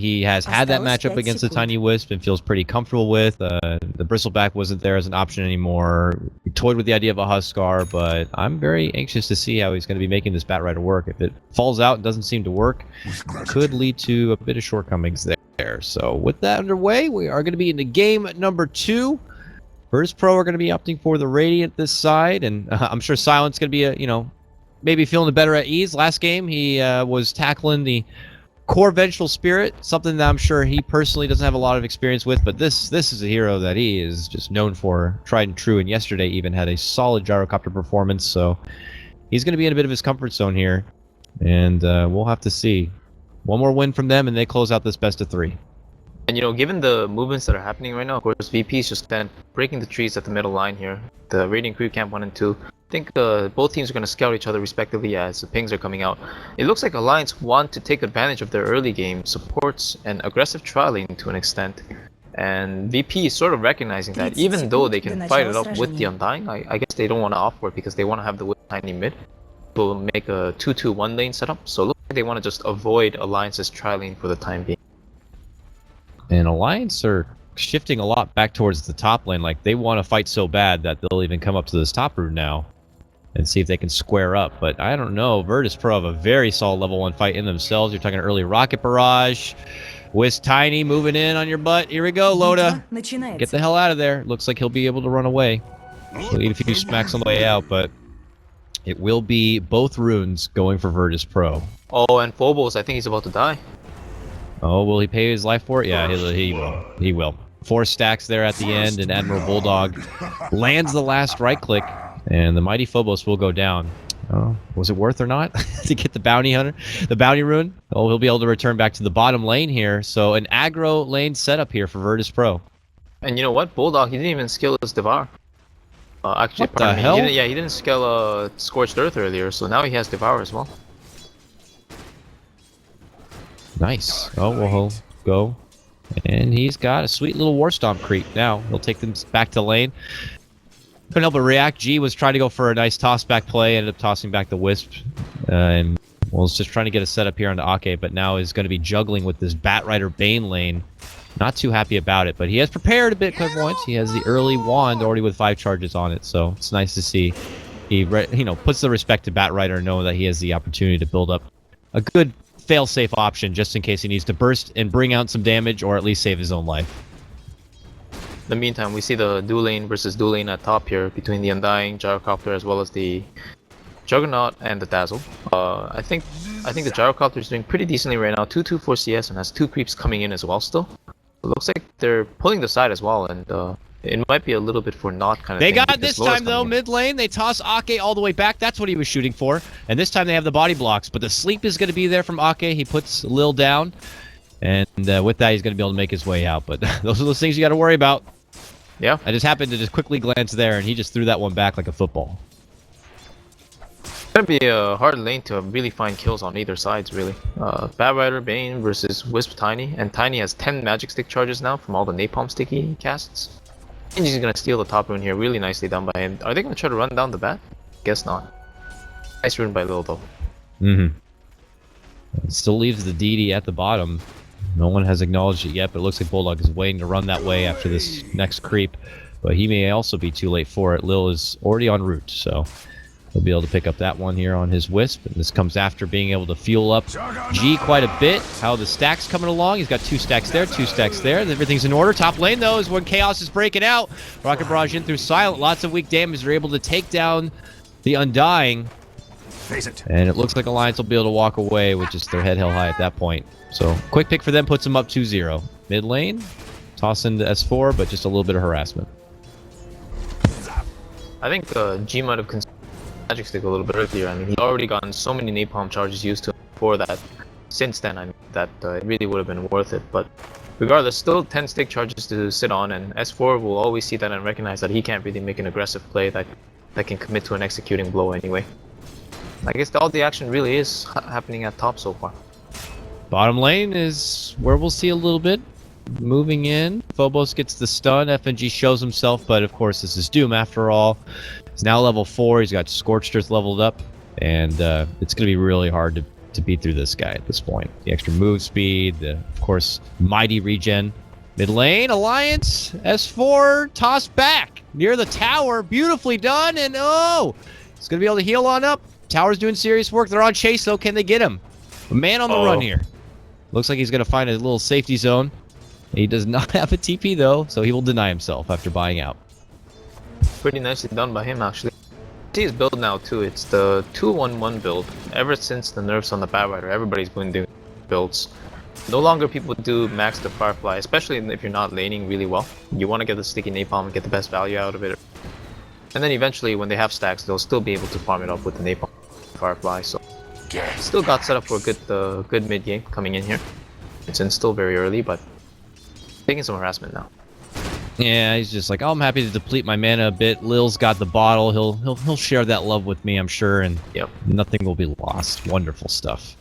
he has had that matchup against the Tiny Wisp and feels pretty comfortable with. The Bristleback wasn't there as an option anymore. He toyed with the idea of a Huskar, but I'm very anxious to see how he's going to be making this Bat Rider work. If it falls out and doesn't seem to work, it could lead to a bit of shortcomings there. So with that underway, we are going to be into game number 2. Virtus.Pro are going to be opting for the Radiant this side, and I'm sure Silent's going to be, maybe feeling better at ease. Last game, he was tackling the Core Vengeful Spirit, something that I'm sure he personally doesn't have a lot of experience with, but this is a hero that he is just known for, tried and true, and yesterday even had a solid gyrocopter performance, so he's going to be in a bit of his comfort zone here, and we'll have to see. One more win from them, and they close out this best of 3. And given the movements that are happening right now, of course, VP is just then breaking the trees at the middle line here. The Radiant Crew Camp 1 and 2. I think both teams are going to scout each other respectively as the pings are coming out. It looks like Alliance want to take advantage of their early game supports and aggressive trialing to an extent. And VP is sort of recognizing that even though they can fight it up with the Undying, I guess they don't want to opt for it because they want to have the Tiny mid. Will make a 2-2-1 lane setup. So it looks like they want to just avoid Alliance's trialing for the time being. And Alliance are shifting a lot back towards the top lane. Like, they want to fight so bad that they'll even come up to this top route now and see if they can square up. But I don't know. Virtus.Pro have a very solid level 1 fight in themselves. You're talking early Rocket Barrage. Wisp Tiny moving in on your butt. Here we go, Loda. Get the hell out of there. Looks like he'll be able to run away. He'll eat a few smacks on the way out, but it will be both runes going for Virtus.Pro. Oh, and Phobos, I think he's about to die. Oh, will he pay his life for it? Yeah, he will. He will. 4 stacks there at the end, and Admiral Bulldog lands the last right click, and the mighty Phobos will go down. Oh, was it worth or not to get the bounty hunter, the bounty rune? Oh, he'll be able to return back to the bottom lane here. So an aggro lane setup here for Virtus.Pro. And you know what? Bulldog, he didn't even skill his Devour. Actually, what the hell? He didn't skill Scorched Earth earlier, so now he has Devour as well. Nice. Oh, well, he'll go. And he's got a sweet little War Stomp creep now. He'll take them back to lane. Couldn't help but react. G was trying to go for a nice toss-back play, ended up tossing back the Wisp. And was just trying to get a setup here onto Ake, but now is going to be juggling with this Bat Rider Bane lane. Not too happy about it, but he has prepared a bit, Clairvoyance. He has the early wand already with 5 charges on it, so it's nice to see. He puts the respect to Bat Rider, knowing that he has the opportunity to build up a good fail-safe option just in case he needs to burst and bring out some damage or at least save his own life. In the meantime, we see the dual lane versus dual lane at top here between the Undying, Gyrocopter, as well as the Juggernaut and the Dazzle. I think the Gyrocopter is doing pretty decently right now. 2-2-4 CS and has 2 creeps coming in as well still. It looks like they're pulling the side as well, and it might be a little bit for naught kind of thing. They got it this time though, mid lane. They toss Ake all the way back. That's what he was shooting for. And this time they have the body blocks, but the sleep is going to be there from Ake. He puts Lil down, and with that he's going to be able to make his way out. But those are those things you got to worry about. Yeah. I just happened to just quickly glance there, and he just threw that one back like a football. It's going to be a hard lane to really find kills on either sides, really. Bat Rider, Bane versus Wisp Tiny, and Tiny has 10 magic stick charges now from all the napalm sticky casts. And he's going to steal the top rune here, really nicely done by him. Are they going to try to run down the bat? Guess not. Nice rune by Lil though. It still leaves the DD at the bottom. No one has acknowledged it yet, but it looks like Bulldog is waiting to run that way after this next creep. But he may also be too late for it. Lil is already en route, so he'll be able to pick up that one here on his Wisp. And this comes after being able to fuel up G quite a bit. How the stacks coming along. He's got 2 stacks there, 2 stacks there. Everything's in order. Top lane, though, is when Chaos is breaking out. Rocket Barrage in through Silent. Lots of weak damage. They're able to take down the Undying. Face it. And it looks like Alliance will be able to walk away with just their head held high at that point. So, quick pick for them puts them up 2-0. Mid lane, toss into S4, but just a little bit of harassment. I think G might have considered magic stick a little bit earlier. I mean, he's already gotten so many napalm charges used to him before that. Since then, I mean, that it really would have been worth it. But regardless, still 10 stick charges to sit on, and S4 will always see that and recognize that he can't really make an aggressive play that can commit to an executing blow anyway. I guess all the action really is happening at top so far. Bottom lane is where we'll see a little bit. Moving in, Phobos gets the stun, FNG shows himself, but of course this is Doom after all. He's now level 4, he's got Scorched Earth leveled up, and it's going to be really hard to to beat through this guy at this point. The extra move speed, the, of course, mighty regen. Mid lane, Alliance, S4, tossed back near the tower. Beautifully done, and oh! He's going to be able to heal on up. Tower's doing serious work. They're on chase, though. Can they get him? A man on the run here. Looks like he's going to find a little safety zone. He does not have a TP, though, so he will deny himself after buying out. Pretty nicely done by him, actually. See his build now, too. It's the 2-1-1 build. Ever since the nerfs on the Batrider, everybody's been doing builds. No longer people do max the Firefly, especially if you're not laning really well. You want to get the sticky napalm and get the best value out of it. And then eventually, when they have stacks, they'll still be able to farm it up with the napalm Firefly. So, still got set up for a good mid game coming in here. It's still very early, but taking some harassment now. Yeah, he's just like, oh, I'm happy to deplete my mana a bit. Lil's got the bottle. He'll share that love with me, I'm sure, and nothing will be lost. Wonderful stuff.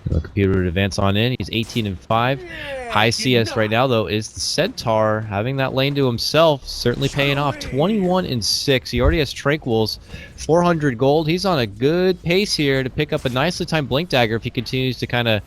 The computer would advance on in. He's 18-5. High CS right now, though, is the Centaur. Having that lane to himself, certainly paying off. 21-6. He already has Tranquils, 400 gold. He's on a good pace here to pick up a nicely timed Blink Dagger if he continues to kind of,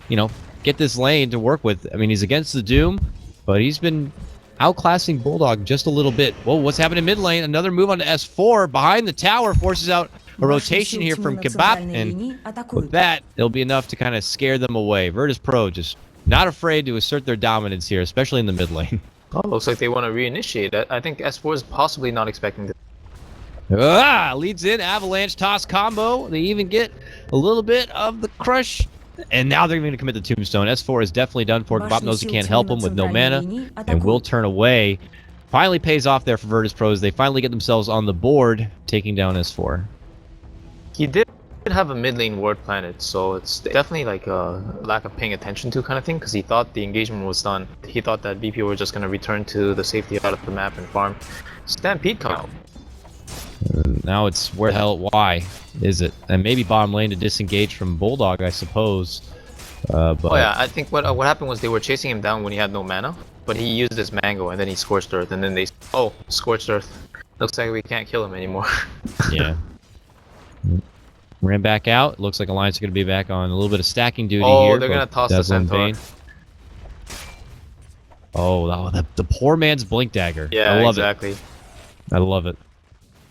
you know, get this lane to work with. I mean, he's against the Doom, but he's been outclassing Bulldog just a little bit. Whoa, what's happening mid lane? Another move onto S4 behind the tower, forces out a rotation here from Kebab, and with that, it'll be enough to kind of scare them away. Virtus.Pro just not afraid to assert their dominance here, especially in the mid lane. Oh, looks like they want to reinitiate. I think S4 is possibly not expecting this. Leads in, avalanche toss combo. They even get a little bit of the crush. And now they're going to commit the tombstone. S4 is definitely done for. Kebab knows he can't help him with no mana and will turn away. Finally pays off there for Virtus.Pro as they finally get themselves on the board, taking down S4. He did have a mid lane ward planted, so it's definitely like a lack of paying attention to kind of thing, because he thought the engagement was done. He thought that BP were just going to return to the safety out of the map and farm. Stampede come out. Now it's where the hell, why is it? And maybe bottom lane to disengage from Bulldog, I suppose. But oh yeah, I think what happened was they were chasing him down when he had no mana, but he used his mango and then he scorched earth, and then they scorched earth. Looks like we can't kill him anymore. Yeah. Ran back out. Looks like Alliance are going to be back on a little bit of stacking duty here. Oh, they're going to toss the Centaur. Oh, the poor man's Blink Dagger. Yeah, I love exactly. it. I love it.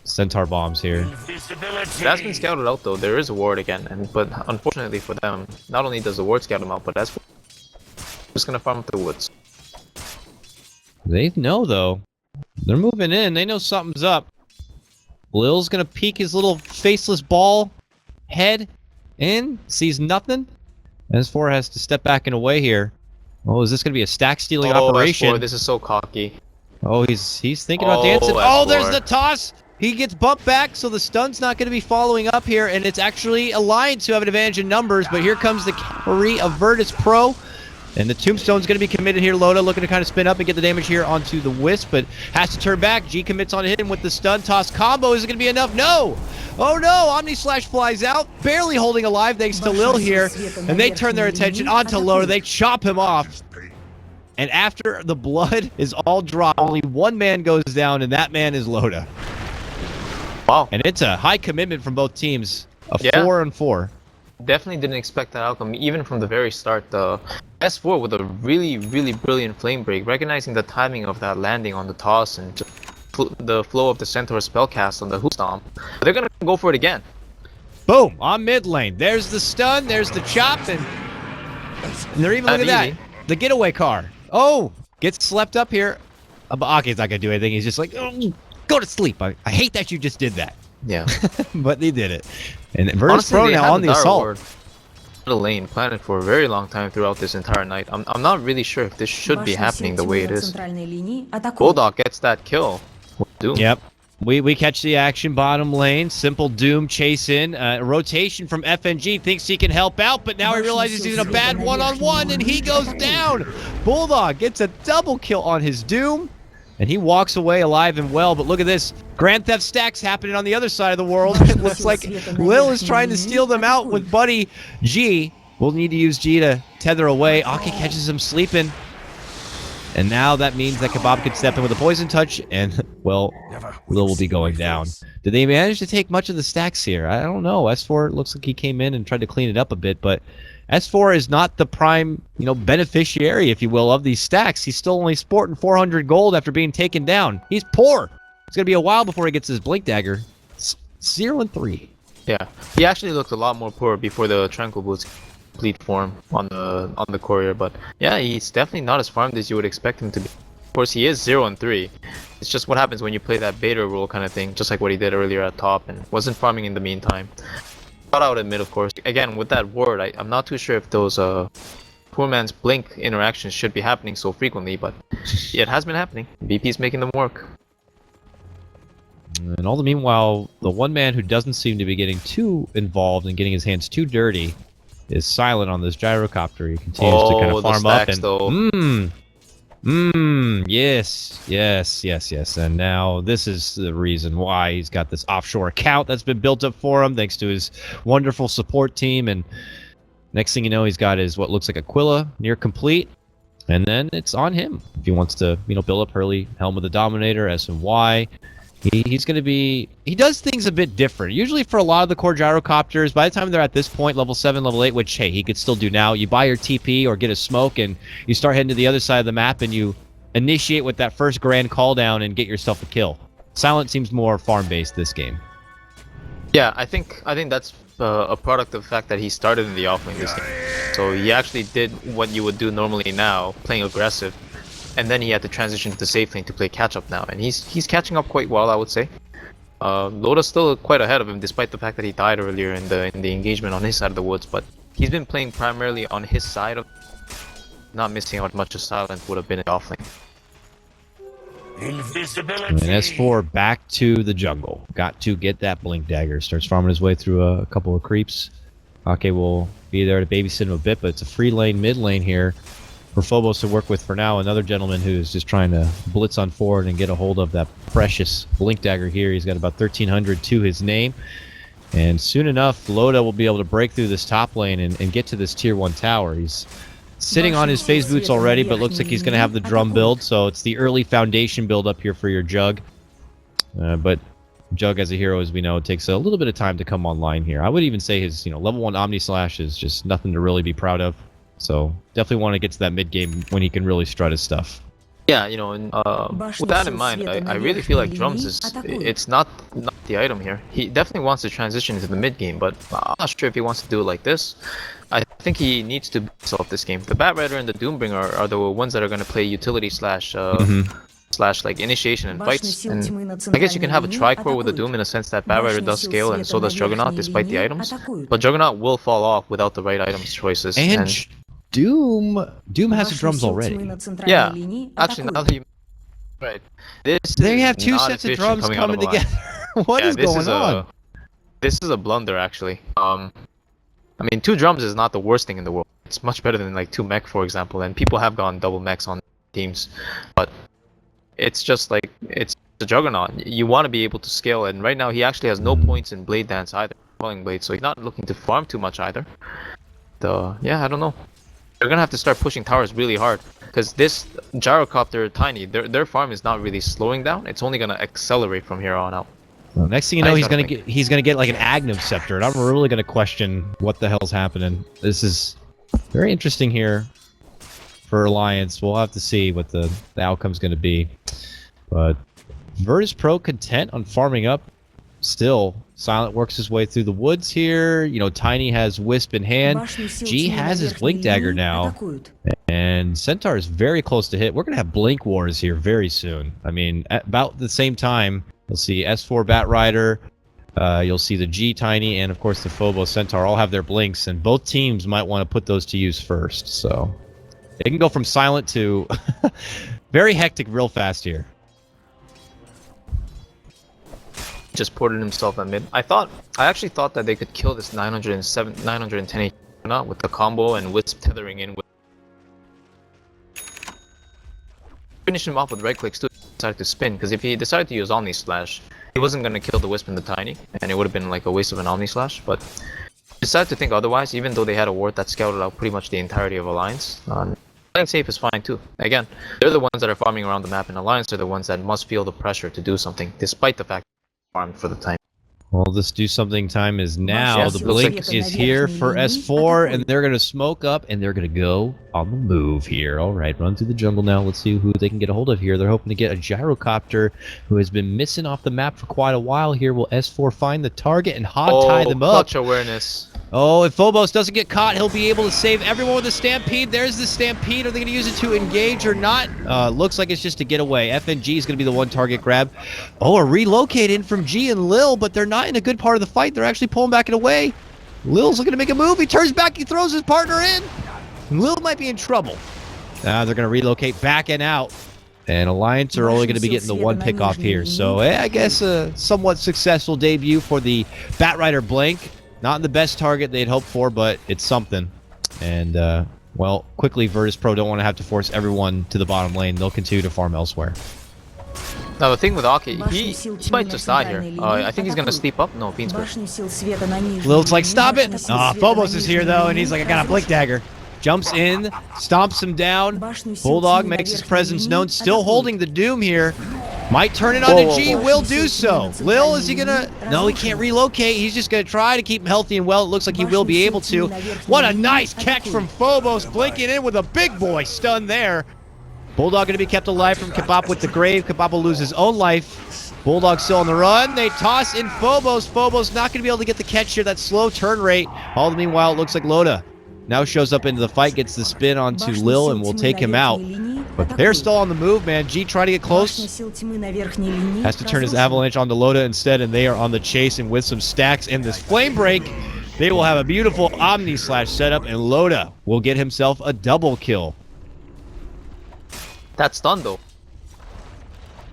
Centaur bombs here. That's been scouted out though. There is a ward again, but unfortunately for them, not only does the ward scout them out, but that's just going to farm up the woods. They know though. They're moving in. They know something's up. Lil's going to peek his little faceless ball head in, sees nothing. S4 has to step back and away here. Oh, is this going to be a stack stealing operation? S4, this is so cocky. Oh, he's thinking about dancing. Oh, there's the toss. He gets bumped back, so the stun's not going to be following up here, and it's actually Alliance who have an advantage in numbers, but here comes the cavalry of Virtus.Pro. And the tombstone's going to be committed here. Loda looking to kind of spin up and get the damage here onto the Wisp, but has to turn back. G commits on him with the stun toss combo. Is it going to be enough? No! Oh no! Omni Slash flies out, barely holding alive thanks to Lil here. And they turn their attention onto Loda. They chop him off. And after the blood is all dropped, only one man goes down, and that man is Loda. Wow. And it's a high commitment from both teams. A 4-on-4. Definitely didn't expect that outcome, even from the very start. The S4 with a really, really brilliant flame break, recognizing the timing of that landing on the toss and just the flow of the Centaur spellcast on the Hoop Stomp. They're gonna go for it again. Boom! On mid lane. There's the stun, there's the chop, and they're even, look at that, the getaway car. Oh! Gets slept up here. Ake's not gonna do anything, he's just like, oh, go to sleep. I hate that you just did that. Yeah. But they did it. And Virtus.Pro now on the assault. The lane planted for a very long time throughout this entire night. I'm not really sure if this should be happening the way it is. Bulldog gets that kill. Doom. Yep. We catch the action bottom lane. Simple Doom chase in. Rotation from FNG. Thinks he can help out, but now he realizes he's in a bad one-on-one and he goes down. Bulldog gets a double kill on his Doom. And he walks away alive and well, but look at this. Grand Theft stacks happening on the other side of the world. It looks like Lil is trying to steal them out with Buddy G. We'll need to use G to tether away. Aki catches him sleeping. And now that means that Kebab could step in with a poison touch, and, well, Lil will be going down. Did they manage to take much of the stacks here? I don't know. S4 looks like he came in and tried to clean it up a bit, but S4 is not the prime, beneficiary, if you will, of these stacks. He's still only sporting 400 gold after being taken down. He's poor. It's going to be a while before he gets his Blink Dagger. 0-3. Yeah, he actually looked a lot more poor before the Tranquil Boots complete form on the courier, but yeah, he's definitely not as farmed as you would expect him to be. Of course, he is 0-3. It's just what happens when you play that beta rule kind of thing, just like what he did earlier at top, and wasn't farming in the meantime. But I would admit, of course, again with that ward, I'm not too sure if those poor man's blink interactions should be happening so frequently, but it has been happening. VP's making them work. And all the meanwhile, the one man who doesn't seem to be getting too involved and getting his hands too dirty is silent on this gyrocopter. He continues to kind of farm up and yes. And now this is the reason why he's got this offshore account that's been built up for him thanks to his wonderful support team. And next thing you know, he's got his what looks like Aquila near complete. And then it's on him if he wants to, build up early Helm of the Dominator, S and Y. He's going to be... He does things a bit different. Usually for a lot of the core gyrocopters, by the time they're at this point, level 7, level 8, which, hey, he could still do now, you buy your TP or get a smoke, and you start heading to the other side of the map, and you initiate with that first grand call down and get yourself a kill. Silent seems more farm-based this game. Yeah, I think that's a product of the fact that he started in the offlane this game. So he actually did what you would do normally now, playing aggressive. And then he had to transition to the safe lane to play catch-up now, and he's catching up quite well, I would say. Loda's still quite ahead of him, despite the fact that he died earlier in the engagement on his side of the woods. But he's been playing primarily on his side of, not missing out much as Silent would have been in offlane. And S4 back to the jungle. Got to get that Blink Dagger. Starts farming his way through a couple of creeps. Ake will be there to babysit him a bit, but it's a free lane, mid lane here for Phobos to work with for now. Another gentleman who's just trying to blitz on forward and get a hold of that precious Blink Dagger here. He's got about 1,300 to his name. And soon enough, Loda will be able to break through this top lane and get to this tier 1 tower. He's sitting on his phase boots already, but looks like he's going to have the drum build. So it's the early foundation build up here for your Jug. But Jug as a hero, as we know, takes a little bit of time to come online here. I would even say his level 1 Omni Slash is just nothing to really be proud of. So definitely want to get to that mid game when he can really strut his stuff. Yeah, and with that in mind, I really feel like drums it's not the item here. He definitely wants to transition into the mid game, but I'm not sure if he wants to do it like this. I think he needs to beat himself this game. The Bat Rider and the Doombringer are the ones that are going to play utility slash like initiation and fights. And I guess you can have a tri-core with the Doom in a sense that Bat Rider does scale and so does Juggernaut despite the items. But Juggernaut will fall off without the right items choices. And Doom has the drums already. Yeah, actually now that you... Right. They have two sets of drums coming together. What is going on? This is a blunder actually. I mean, 2 drums is not the worst thing in the world. It's much better than like 2 mech, for example, and people have gone double mechs on teams. But it's just like, it's a Juggernaut. You want to be able to scale, and right now he actually has no points in Blade Dance either, Falling Blade, so he's not looking to farm too much either. Yeah, I don't know. They're gonna have to start pushing towers really hard, because this Gyrocopter Tiny, their farm is not really slowing down. It's only gonna accelerate from here on out. Well, next thing you know, he's gonna get like an Aghanim Scepter, and I'm really gonna question what the hell's happening. This is very interesting here for Alliance. We'll have to see what the outcome's gonna be. But Virtus.Pro content on farming up. Still, Silent works his way through the woods here. Tiny has Wisp in hand. G has his Blink Dagger now. And Centaur is very close to hit. We're going to have Blink Wars here very soon. I mean, at about the same time, you'll see S4 Bat Rider. You'll see the G Tiny, and of course the Phobos Centaur all have their Blinks. And both teams might want to put those to use first. So it can go from Silent to very hectic real fast here. Just ported himself at mid. I actually thought that they could kill this 910 HP with the combo and Wisp tethering in with. Finish him off with right clicks too. Decided to spin, because if he decided to use Omni Slash, he wasn't gonna kill the Wisp and the Tiny, and it would have been like a waste of an Omni Slash. But he decided to think otherwise, even though they had a ward that scouted out pretty much the entirety of Alliance. Playing safe is fine too. Again, they're the ones that are farming around the map, and Alliance are the ones that must feel the pressure to do something, despite the fact they're farmed for the time. Well, this do something time is now. Yes, The looks blink like is here for S4, and they're going to smoke up, and they're going to go on the move here. All right, run through the jungle now. Let's see who they can get a hold of here. They're hoping to get a gyrocopter who has been missing off the map for quite a while here. Will S4 find the target and hog tie them up? Clutch awareness. Oh, if Phobos doesn't get caught, he'll be able to save everyone with a Stampede. There's the Stampede. Are they going to use it to engage or not? Looks like it's just to get away. FNG is going to be the one target grab. Oh, a relocate in from G and Lil, but they're not in a good part of the fight. They're actually pulling back and away. Lil's looking to make a move. He turns back. He throws his partner in. Lil might be in trouble. They're going to relocate back and out. And Alliance are only going to be getting the one pick off here. So I guess a somewhat successful debut for the Batrider Blank. Not the best target they'd hoped for, but it's something. And, well, quickly, Virtus.Pro don't want to have to force everyone to the bottom lane. They'll continue to farm elsewhere. Now, the thing with Aki, he might just die here. I think he's going to sleep up. No, Fiend's Lil's like, stop it! Phobos is here, though, and he's like, I got a Blink Dagger. Jumps in, stomps him down. Bulldog makes his presence known, still holding the Doom here. Might turn it onto G, will do so. Lil, is he gonna? No, he can't relocate. He's just gonna try to keep him healthy and well. It looks like he will be able to. What a nice catch from Phobos, blinking in with a big boy stun there. Bulldog gonna be kept alive from Kebab with the grave. Kebab will lose his own life. Bulldog still on the run. They toss in Phobos. Phobos not gonna be able to get the catch here. That slow turn rate. All the meanwhile, it looks like Loda now shows up into the fight, gets the spin onto Lil, and will take him out. But they're still on the move, man. G trying to get close. Has to turn his avalanche onto Loda instead, and they are on the chase, and with some stacks in this flame break, they will have a beautiful Omni Slash setup, and Loda will get himself a double kill. That stun though.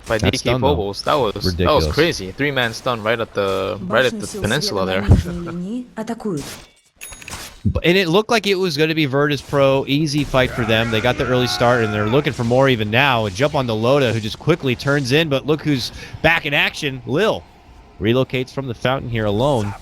By DK Phobos, that was crazy. 3-man stun right at the peninsula there. And it looked like it was going to be Virtus.Pro, easy fight for them. They got the early start, and they're looking for more even now. A jump onto Loda, who just quickly turns in, but look who's back in action. Lil relocates from the fountain here alone,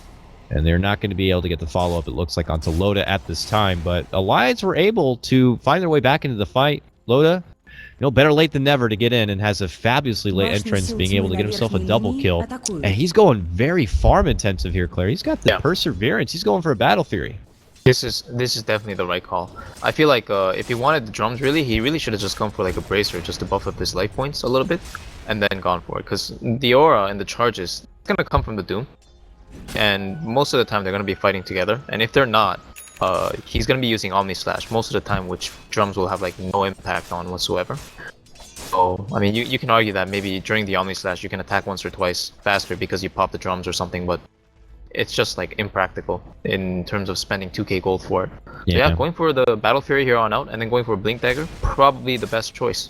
and they're not going to be able to get the follow-up, it looks like, onto Loda at this time. But Alliance were able to find their way back into the fight. Loda, you know, better late than never to get in, and has a fabulously late entrance, being able to get himself a double kill. And he's going very farm-intensive here, Claire. He's got the Perseverance. He's going for a Battle Fury. This is definitely the right call. I feel like if he wanted the drums he really should have just gone for like a bracer just to buff up his life points a little bit, and then gone for it. Because the aura and the charges, it's gonna come from the Doom, and most of the time they're gonna be fighting together. And if they're not, he's gonna be using Omni Slash most of the time, which drums will have like no impact on whatsoever. So I mean, you can argue that maybe during the Omni Slash you can attack once or twice faster because you pop the drums or something, but it's just like impractical in terms of spending 2k gold for it. So yeah, going for the Battle Fury here on out, and then going for a Blink Dagger, probably the best choice.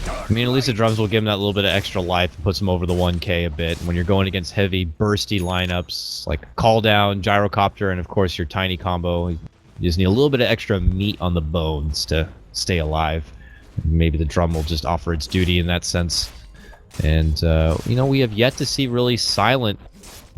I mean, at least the drums will give him that little bit of extra life and puts him over the 1k a bit. When you're going against heavy, bursty lineups, like Call Down, Gyrocopter, and of course your Tiny combo, you just need a little bit of extra meat on the bones to stay alive. Maybe the drum will just offer its duty in that sense. And, you know, we have yet to see really Silent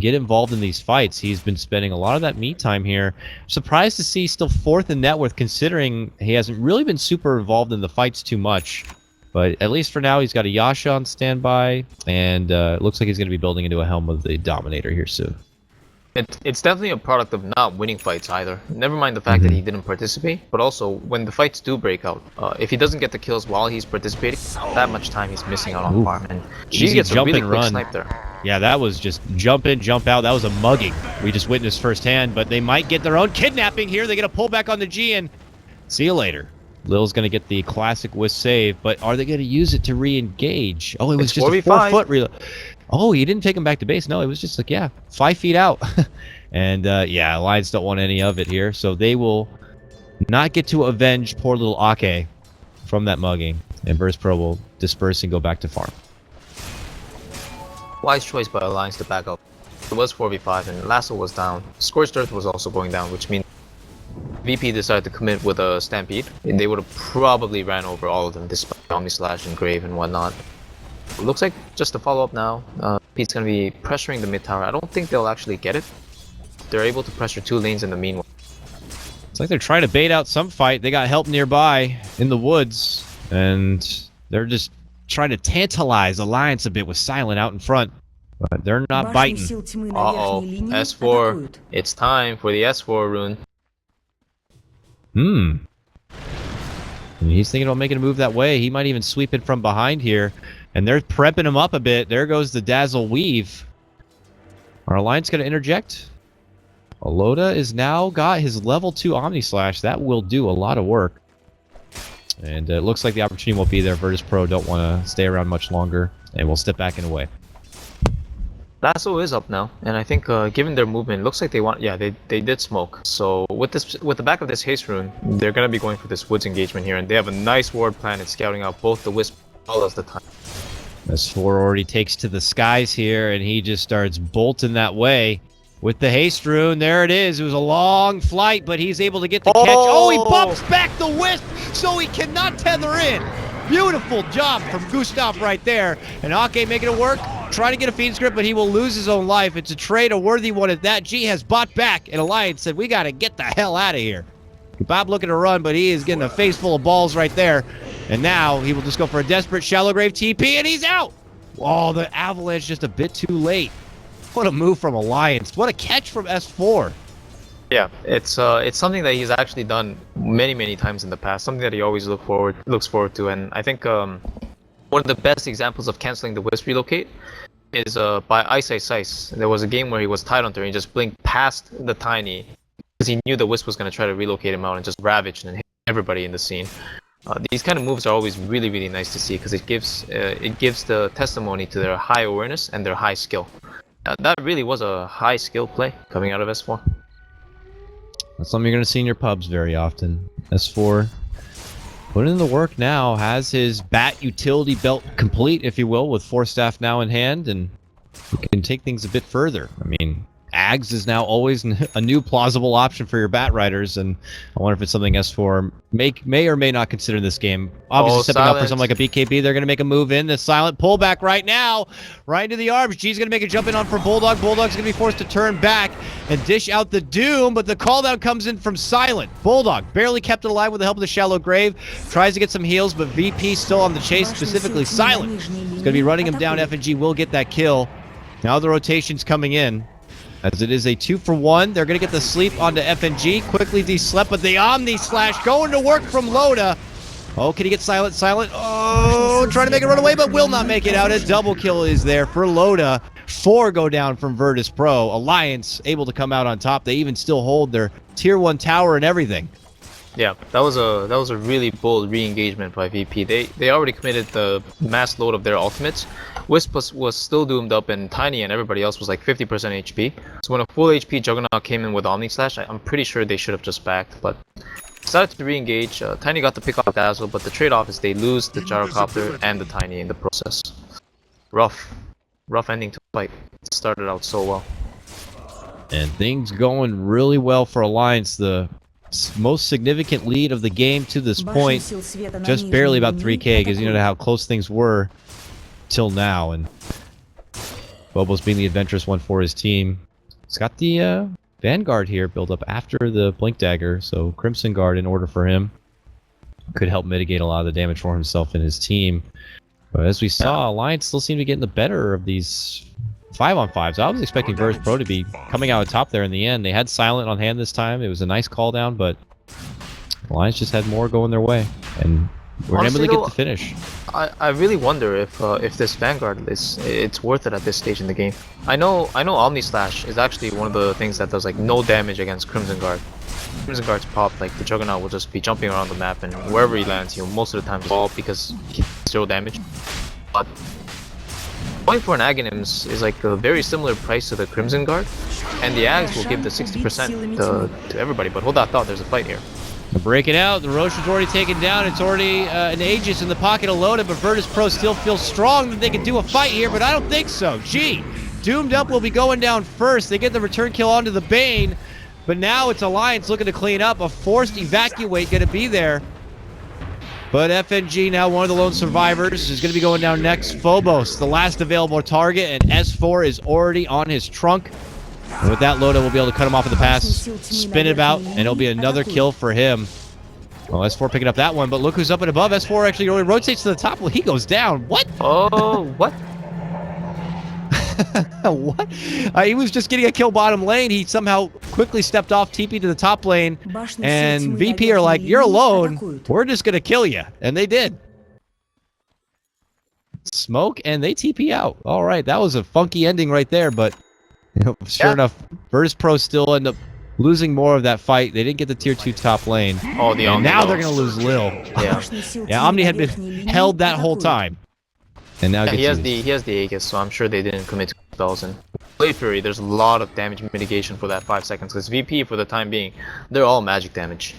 get involved in these fights. He's been spending a lot of that meat time here. Surprised to see still 4th in net worth, considering he hasn't really been super involved in the fights too much. But at least for now, he's got a Yasha on standby, and it looks like he's going to be building into a helm of the Dominator here soon. It's definitely a product of not winning fights either. Never mind the fact that he didn't participate, but also when the fights do break out, if he doesn't get the kills while he's participating, that much time he's missing out on farm. And G gets a really quick snipe there. Yeah, that was just jump in, jump out. That was a mugging we just witnessed firsthand, but they might get their own kidnapping here. They get a pullback on the G, and see you later. Lil's going to get the classic wisp save, but are they going to use it to re-engage? Oh, it was just a 4-foot reload. Oh, he didn't take him back to base. No, it was just like, yeah, 5 feet out. And, yeah, Alliance don't want any of it here, so they will not get to avenge poor little Ake from that mugging, and Virtus.Pro will disperse and go back to farm. Wise choice by Alliance to back up. It was 4v5 and Lasso was down. Scorched Earth was also going down, which means VP decided to commit with a Stampede. And they would have probably ran over all of them despite Omni Slash and Grave and whatnot. It looks like just to follow up now, Pete's going to be pressuring the mid tower. I don't think they'll actually get it. They're able to pressure 2 lanes in the meanwhile. It's like they're trying to bait out some fight. They got help nearby in the woods, and they're just trying to tantalize Alliance a bit with Silent out in front. But they're not biting. Uh-oh. S4. It's time for the S4 rune. And he's thinking about making a move that way. He might even sweep it from behind here. And they're prepping him up a bit. There goes the Dazzle Weave. Our Alliance going to interject? Loda is now got his level 2 Omni Slash. That will do a lot of work. And it looks like the opportunity won't be there. Virtus.Pro don't want to stay around much longer. And we'll step back and away. Lasso is up now, and I think given their movement, it looks like they want. Yeah, they did smoke. So with the back of this haste rune, they're gonna be going for this woods engagement here, and they have a nice ward plan and scouting out both the wisp as well as the time. S4 already takes to the skies here, and he just starts bolting that way with the haste rune. There it is. It was a long flight, but he's able to get the catch. Oh, he bumps back the wisp, so he cannot tether in. Beautiful job from Gustav right there. And Ake making it work, trying to get a feed script, but he will lose his own life. It's a trade, a worthy one at that. G has bought back, and Alliance said, we got to get the hell out of here. Bob looking to run, but he is getting a face full of balls right there. And now he will just go for a desperate shallow grave TP, and he's out. Oh, the avalanche just a bit too late. What a move from Alliance. What a catch from S4. Yeah, it's something that he's actually done many times in the past. Something that he always looks forward to, and I think one of the best examples of canceling the Wisp relocate is by Ice. There was a game where he was Tidehunter and he just blinked past the Tiny because he knew the Wisp was going to try to relocate him out and just ravage and hit everybody in the scene. These kind of moves are always really nice to see because it gives the testimony to their high awareness and their high skill. That really was a high skill play coming out of S4. That's something you're going to see in your pubs very often. S4 putting in the work now, has his bat utility belt complete, if you will, with 4 staff now in hand, and we can take things a bit further. I mean, Ags is now always a new plausible option for your bat riders, and I wonder if it's something S4 may or may not consider this game. Obviously, stepping up for something like a BKB, they're going to make a move in. The silent pullback right now, right into the arms. G's going to make a jump in on for Bulldog. Bulldog's going to be forced to turn back and dish out the Doom, but the call down comes in from Silent. Bulldog barely kept it alive with the help of the Shallow Grave. Tries to get some heals, but VP still on the chase, specifically Silent. He's going to be running him down. FNG will get that kill. Now the rotation's coming in. As it is a 2-for-1, they're going to get the sleep onto FNG. Quickly de-slept, but the Omni Slash going to work from Loda. Oh, can he get Silent? Silent. Oh, trying to make a run away, but will not make it out. A double kill is there for Loda. 4 go down from Virtus.Pro. Alliance able to come out on top. They even still hold their Tier 1 tower and everything. Yeah, that was a really bold re-engagement by VP. They already committed the mass load of their ultimates. Wisp was still doomed up, and Tiny and everybody else was like 50% HP. So when a full HP Juggernaut came in with Omni Slash, I'm pretty sure they should have just backed, but decided to re-engage. Tiny got to pick off Dazzle, but the trade-off is they lose the Gyrocopter and the Tiny in the process. Rough ending to the fight. It started out so well. And things going really well for Alliance. The most significant lead of the game to this point, just barely about 3k, because you know how close things were till now. And Bobo's being the adventurous one for his team. He's got the Vanguard here built up after the Blink Dagger, so Crimson Guard in order for him could help mitigate a lot of the damage for himself and his team. But as we saw, Alliance still seem to get in the better of these 5-on-5s. I was expecting Virtus.Pro to be coming out on top there in the end. They had Silent on hand this time. It was a nice call down, but Alliance just had more going their way, and we're able to get the finish. I really wonder if this Vanguard it's worth it at this stage in the game. I know Omni Slash is actually one of the things that does like no damage against Crimson Guard. Crimson Guard's pop, like the Juggernaut will just be jumping around the map, and wherever he lands, he'll most of the time fall because he has 0 damage. But going for an Aghanims is like a very similar price to the Crimson Guard, and the Ags will give the 60% to everybody. But hold that thought, there's a fight here. They're breaking out. The Roche is already taken down. It's already an Aegis in the pocket of Loda, but Virtus.Pro still feels strong that they can do a fight here, but I don't think so. G, doomed up, will be going down first. They get the return kill onto the Bane, but now it's Alliance looking to clean up. A forced evacuate going to be there. But FNG, now one of the lone survivors, is going to be going down next. Phobos, the last available target, and S4 is already on his trunk. And with that, Loda will be able to cut him off of the pass, spin it about, and it'll be another kill for him. Well, S4 picking up that one, but look who's up and above. S4 actually really rotates to the top. Well, he goes down. What? Oh, what? What? He was just getting a kill bottom lane. He somehow quickly stepped off, TP to the top lane, and VP are like, you're alone. We're just going to kill you. And they did. Smoke, and they TP out. All right, that was a funky ending right there, but sure enough, Virtus.Pro still end up losing more of that fight. They didn't get the tier 2 top lane. Oh, the and now they're going to lose Lil. Yeah. Yeah, Omni had been held that whole time. And now he has the Aegis, so I'm sure they didn't commit to spells. And Blade Fury, there's a lot of damage mitigation for that 5 seconds, because VP, for the time being, they're all magic damage.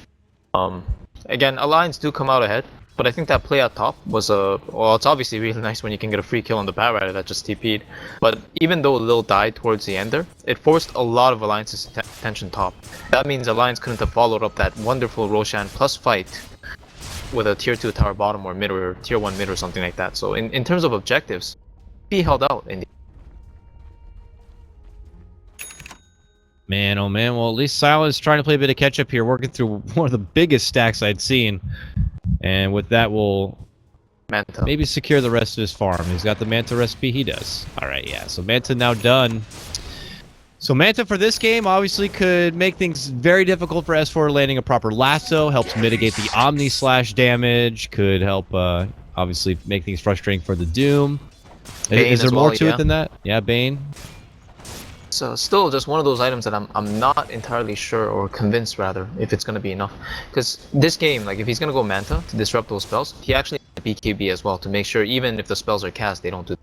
Again, Alliance do come out ahead, but I think that play at top was well, it's obviously really nice when you can get a free kill on the Bat Rider that just TP'd. But even though Lil died towards the end there, it forced a lot of Alliance's attention top. That means Alliance couldn't have followed up that wonderful Roshan plus fight with a tier 2 tower bottom or mid or tier 1 mid or something like that. So in terms of objectives, he held out in the Man, oh man, well at least Silent's trying to play a bit of catch up here, working through one of the biggest stacks I'd seen. And with that, we'll Manta. maybe secure the rest of his farm. He's got the Manta recipe, he does. Alright, yeah, so Manta now done. So Manta for this game obviously could make things very difficult for S4 landing a proper lasso, helps mitigate the Omni slash damage, could help obviously make things frustrating for the Doom. Is there more to it than that? Yeah, Bane. So still just one of those items that I'm not entirely sure, or convinced rather, if it's going to be enough. Because this game, like if he's going to go Manta to disrupt those spells, he actually needs BKB as well to make sure even if the spells are cast, they don't do.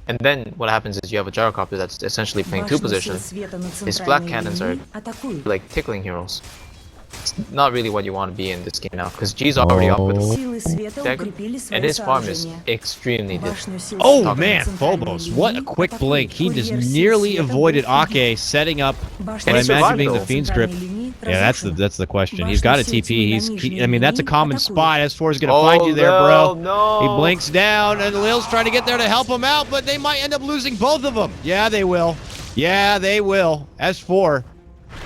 And then what happens is you have a gyrocopter that's essentially playing 2 positions. His black cannons are like tickling heroes. It's not really what you want to be in this game now, because G's already up with the dagger, and his farm is extremely difficult. Oh man, Phobos, what a quick blink. He just nearly avoided Ake setting up what I imagine being the Fiend's Grip. Yeah, that's the question. He's got a TP. I mean, that's a common spot. S4 is going to find you there, bro. No. He blinks down, and Lil's trying to get there to help him out, but they might end up losing both of them. Yeah, they will. Yeah, they will. S4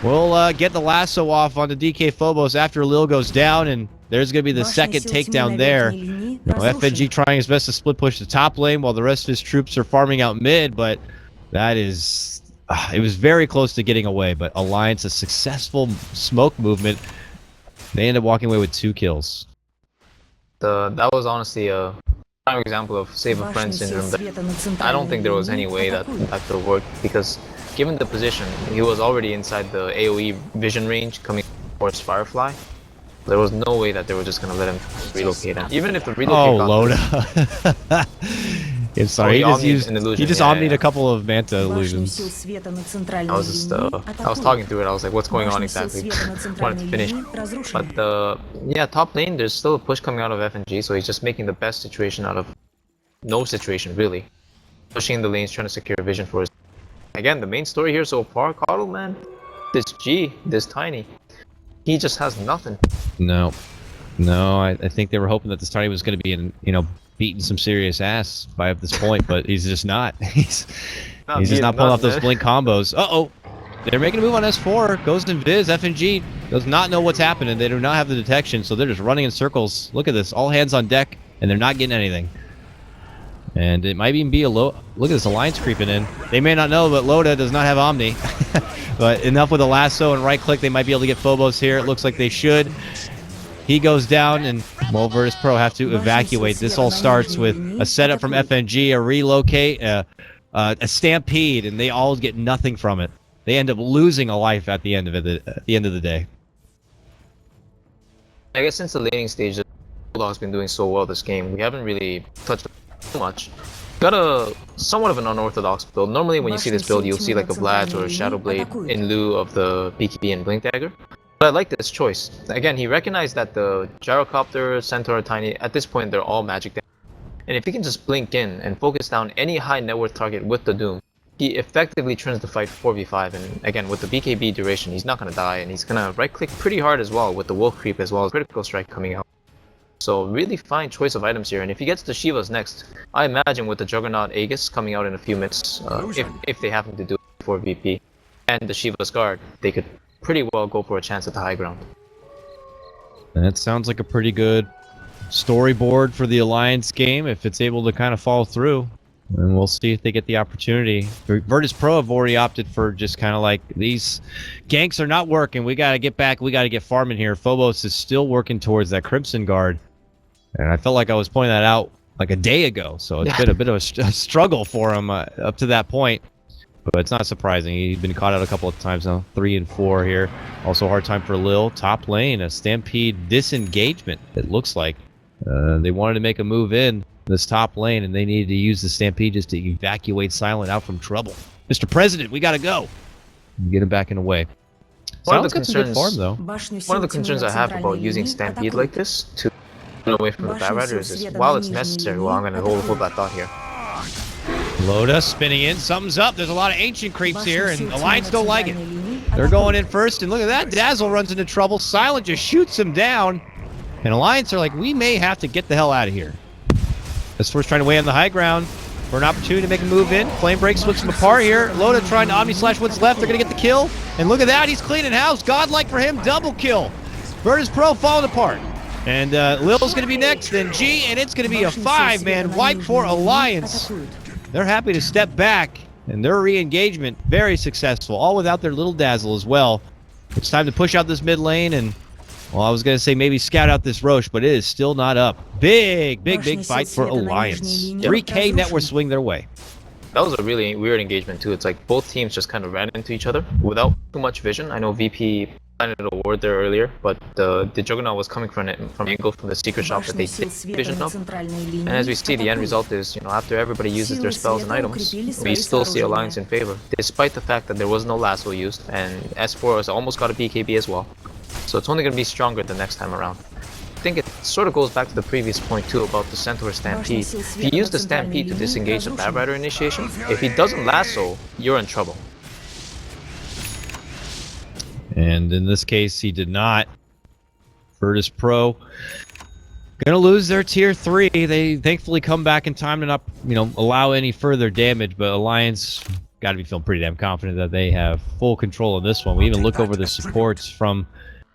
will get the lasso off on the DK Phobos after Lil goes down, and there's going to be the second takedown there. FNG trying his best to split push the top lane while the rest of his troops are farming out mid, but that is... it was very close to getting away, but Alliance, a successful smoke movement. They end up walking away with 2 kills. That was honestly a prime example of save a friend syndrome. I don't think there was any way that could have worked, because given the position, he was already inside the AoE vision range coming towards Firefly. There was no way that they were just going to let him relocate him. Even if the relocate Loda. I'm sorry, he just omnied a couple of Manta illusions. I was talking through it, I was like, what's going on exactly? Wanted to finish. But yeah, top lane, there's still a push coming out of FNG, so he's just making the best situation out of no situation, really. Pushing the lanes, trying to secure vision for his... Again, the main story here so far, Coddle, man, this G, this Tiny, he just has nothing. No, I think they were hoping that this Tiny was going to be in, beating some serious ass by up this point, but he's just not. He's just not pulling off those blink combos. Uh-oh. They're making a move on S4. Goes to Viz. FNG does not know what's happening. They do not have the detection, so they're just running in circles. Look at this. All hands on deck, and they're not getting anything. And it might even be a low... Look at this Alliance creeping in. They may not know, but Loda does not have Omni. But enough with a lasso and right-click. They might be able to get Phobos here. It looks like they should. He goes down, and well, Virtus.Pro have to evacuate. This all starts with a setup from FNG, a relocate, a stampede, and they all get nothing from it. They end up losing a life at the end of it. At the end of the day. I guess since the laning stage, Bulldog's been doing so well this game. We haven't really touched too much. Got a somewhat of an unorthodox build. Normally, when you see this build, you'll see like a Vlad's or a Shadowblade in lieu of the BKB and Blink Dagger. But I like this choice. Again, he recognized that the Gyrocopter, Centaur, Tiny, at this point, they're all magic damage. And if he can just blink in and focus down any high net worth target with the Doom, he effectively turns the fight 4v5. And again, with the BKB duration, he's not going to die. And he's going to right-click pretty hard as well with the Wolf Creep as well as Critical Strike coming out. So really fine choice of items here. And if he gets the Shivas next, I imagine with the Juggernaut Aegis coming out in a few minutes, if they happen to do it before VP, and the Shiva's guard, they could pretty well go for a chance at the high ground. And it sounds like a pretty good storyboard for the Alliance game if it's able to kind of follow through. And we'll see if they get the opportunity. Virtus.Pro have already opted for just kind of like, these ganks are not working. We got to get back. We got to get farming here. Phobos is still working towards that Crimson Guard. And I felt like I was pointing that out like a day ago. So it's been a bit of a struggle for him up to that point. But it's not surprising. He's been caught out a couple of times now. 3 and 4 here. Also hard time for Lil. Top lane, a Stampede disengagement, it looks like. They wanted to make a move in this top lane, and they needed to use the Stampede just to evacuate Silent out from trouble. Mr. President, we gotta go. Get him back in the way. One of the concerns I have about using Stampede like this to get away from the Batriders is, while it's necessary, well, I'm gonna hold that thought here. Loda spinning in, something's up. There's a lot of ancient creeps here, and Alliance don't like it. They're going in first, and look at that. Dazzle runs into trouble. Silent just shoots him down, and Alliance are like, we may have to get the hell out of here. S4's trying to weigh on the high ground for an opportunity to make a move in. Flame Break splits them apart here. Loda trying to Omni-Slash what's left. They're going to get the kill. And look at that. He's cleaning house. Godlike for him. Double kill. Virtus.Pro falling apart. And Lil's going to be next, then G, and it's going to be a 5-man wipe for Alliance. They're happy to step back, and their re-engagement, very successful, all without their little Dazzle as well. It's time to push out this mid lane, and, well, I was going to say maybe scout out this Roche, but it is still not up. Big fight for Alliance. 3K net worth swing their way. That was a really weird engagement, too. It's like both teams just kind of ran into each other without too much vision. I know VP planted a ward there earlier, but the Juggernaut was coming from angle from the secret shop that they did vision up. And as we see, the end result is, you know, after everybody uses their spells and items, we still see Alliance in favor, despite the fact that there was no lasso used, and S4 has almost got a BKB as well. So it's only going to be stronger the next time around. I think it sort of goes back to the previous point too about the Centaur Stampede. If you use the Stampede to disengage the Batrider initiation, if he doesn't lasso, you're in trouble. And in this case, he did not. Virtus.Pro gonna lose their tier 3. They thankfully come back in time to not, you know, allow any further damage, but Alliance got to be feeling pretty damn confident that they have full control of this one. We even look over the supports from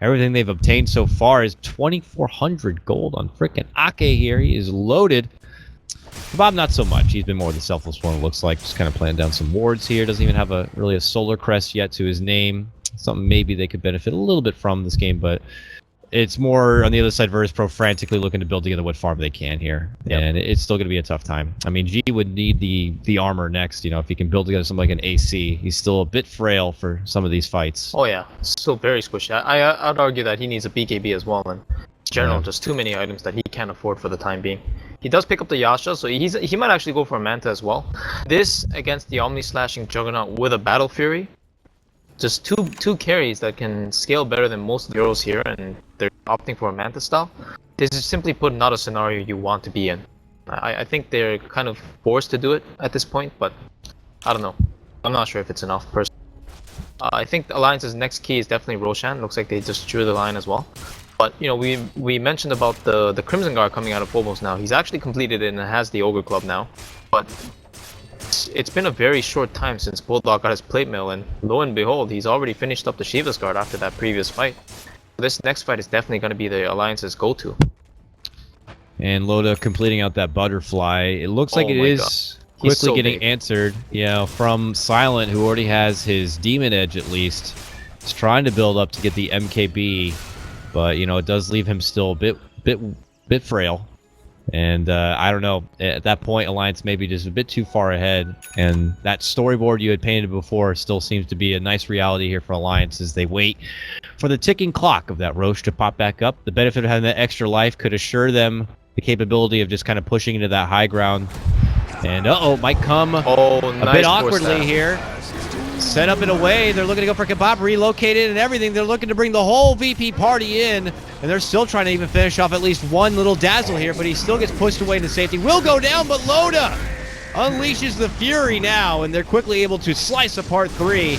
everything they've obtained so far is 2,400 gold on frickin' Ake here. He is loaded. Bob, not so much. He's been more the selfless one, it looks like. Just kind of playing down some wards here. Doesn't even have really a solar crest yet to his name. Something maybe they could benefit a little bit from this game, but it's more on the other side. Virtus.Pro frantically looking to build together what farm they can here, and it's still going to be a tough time. I mean, G would need the armor next. You know, if he can build together something like an AC, he's still a bit frail for some of these fights. Oh yeah, still very squishy. I'd argue that he needs a BKB as well, and in general, just too many items that he can't afford for the time being. He does pick up the Yasha, so he might actually go for a Manta as well. This against the Omni Slashing Juggernaut with a Battle Fury. Just two carries that can scale better than most of the heroes here, and they're opting for a Manta style. This is simply put not a scenario you want to be in. I think they're kind of forced to do it at this point, but I don't know. I'm not sure if it's enough personally. I think Alliance's next key is definitely Roshan. Looks like they just drew the line as well. But you know, we mentioned about the Crimson Guard coming out of Phobos now. He's actually completed it and has the Ogre Club now. But it's been a very short time since Bulldog got his plate mail, and lo and behold, he's already finished up the Shiva's Guard after that previous fight. This next fight is definitely going to be the Alliance's go-to. And Loda completing out that butterfly. It looks like it is quickly getting answered, you know, from Silent, who already has his Demon Edge at least. He's trying to build up to get the MKB, but you know, it does leave him still a bit frail. And I don't know, at that point, Alliance maybe just a bit too far ahead, and that storyboard you had painted before still seems to be a nice reality here for Alliance as they wait for the ticking clock of that Roche to pop back up. The benefit of having that extra life could assure them the capability of just kind of pushing into that high ground. And might come a bit awkwardly here. Set up in a way, they're looking to go for Kebab, relocated and everything. They're looking to bring the whole VP party in, and they're still trying to even finish off at least one little Dazzle here, but he still gets pushed away into safety. Will go down, but Loda unleashes the fury now, and they're quickly able to slice apart 3.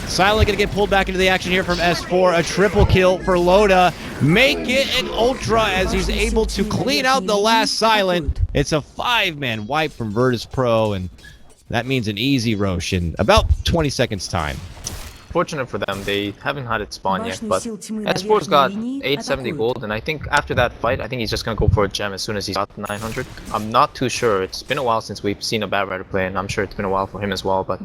Silent gonna get pulled back into the action here from S4. A triple kill for Loda. Make it an ultra as he's able to clean out the last Silent. It's a 5-man wipe from Virtus.Pro, and that means an easy Roche in about 20 seconds time. fortunate for them, they haven't had it spawn yet, but S4's got 870 gold, and I think after that fight, I think he's just gonna go for a gem as soon as he's got 900. I'm not too sure. It's been a while since we've seen a Bad Rider play, and I'm sure it's been a while for him as well, but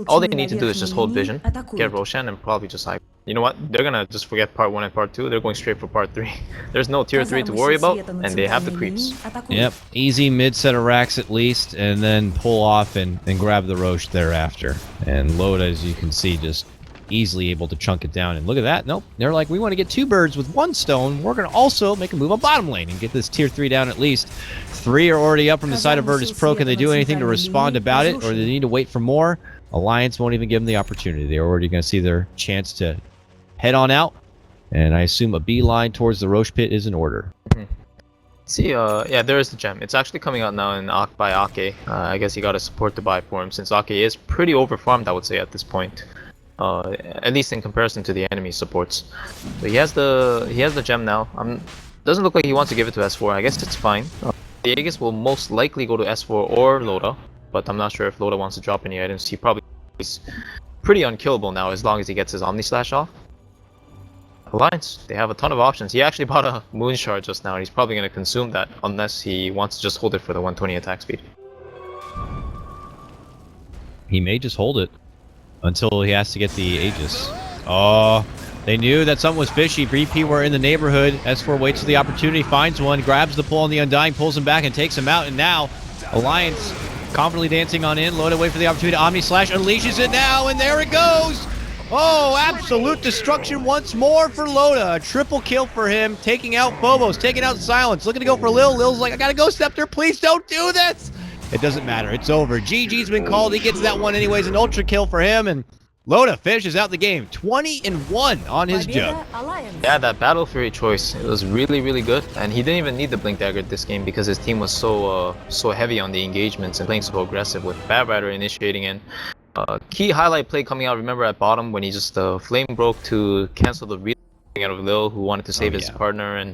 all they need to do is just hold vision, get Roshan, and probably just like, you know what, they're gonna just forget part 1 and part 2, they're going straight for part 3. There's no tier 3 to worry about, and they have the creeps. Yep, easy mid set of racks at least, and then pull off and grab the Roche thereafter. And Loda, as you can see, just easily able to chunk it down. And look at that, nope, they're like, we want to get 2 birds with 1 stone, we're going to also make a move on bottom lane and get this tier 3 down at least. 3 are already up from the side of Virtus.Pro. Can they do anything to respond about it, or do they need to wait for more? Alliance won't even give them the opportunity. They're already going to see their chance to head on out, and I assume a beeline towards the Roche pit is in order. See, yeah, there is the gem. It's actually coming out now in by Ake. I guess you gotta support to buy for him, since Ake is pretty overfarmed, I would say, at this point. At least in comparison to the enemy supports. But he has the gem now. Doesn't look like he wants to give it to S4. I guess it's fine. The Aegis will most likely go to S4 or Loda, but I'm not sure if Loda wants to drop any items. He probably is pretty unkillable now as long as he gets his Omni Slash off. Alliance, they have a ton of options. He actually bought a Moon Shard just now, and he's probably going to consume that unless he wants to just hold it for the 120 attack speed. He may just hold it until he has to get the Aegis. Oh, they knew that something was fishy. VP were in the neighborhood. S4 waits for the opportunity, finds one, grabs the pull on the Undying, pulls him back and takes him out. And now, Alliance confidently dancing on in. Loda wait for the opportunity. Omni Slash unleashes it now, and there it goes! Oh, absolute destruction once more for Loda. A triple kill for him, taking out Phobos, taking out Silence, looking to go for Lil. Lil's like, I gotta go, Scepter, please don't do this! It doesn't matter, it's over. GG's been called, he gets that one anyways, an ultra kill for him, and Loda finishes out the game. 20-1 on his jug. Yeah, that Battle Fury choice, it was really, really good, and he didn't even need the Blink Dagger this game because his team was so heavy on the engagements and playing so aggressive with Bad Rider initiating in. Key highlight play coming out, remember at bottom when he just flame broke to cancel the reading out of Lil, who wanted to save his partner, and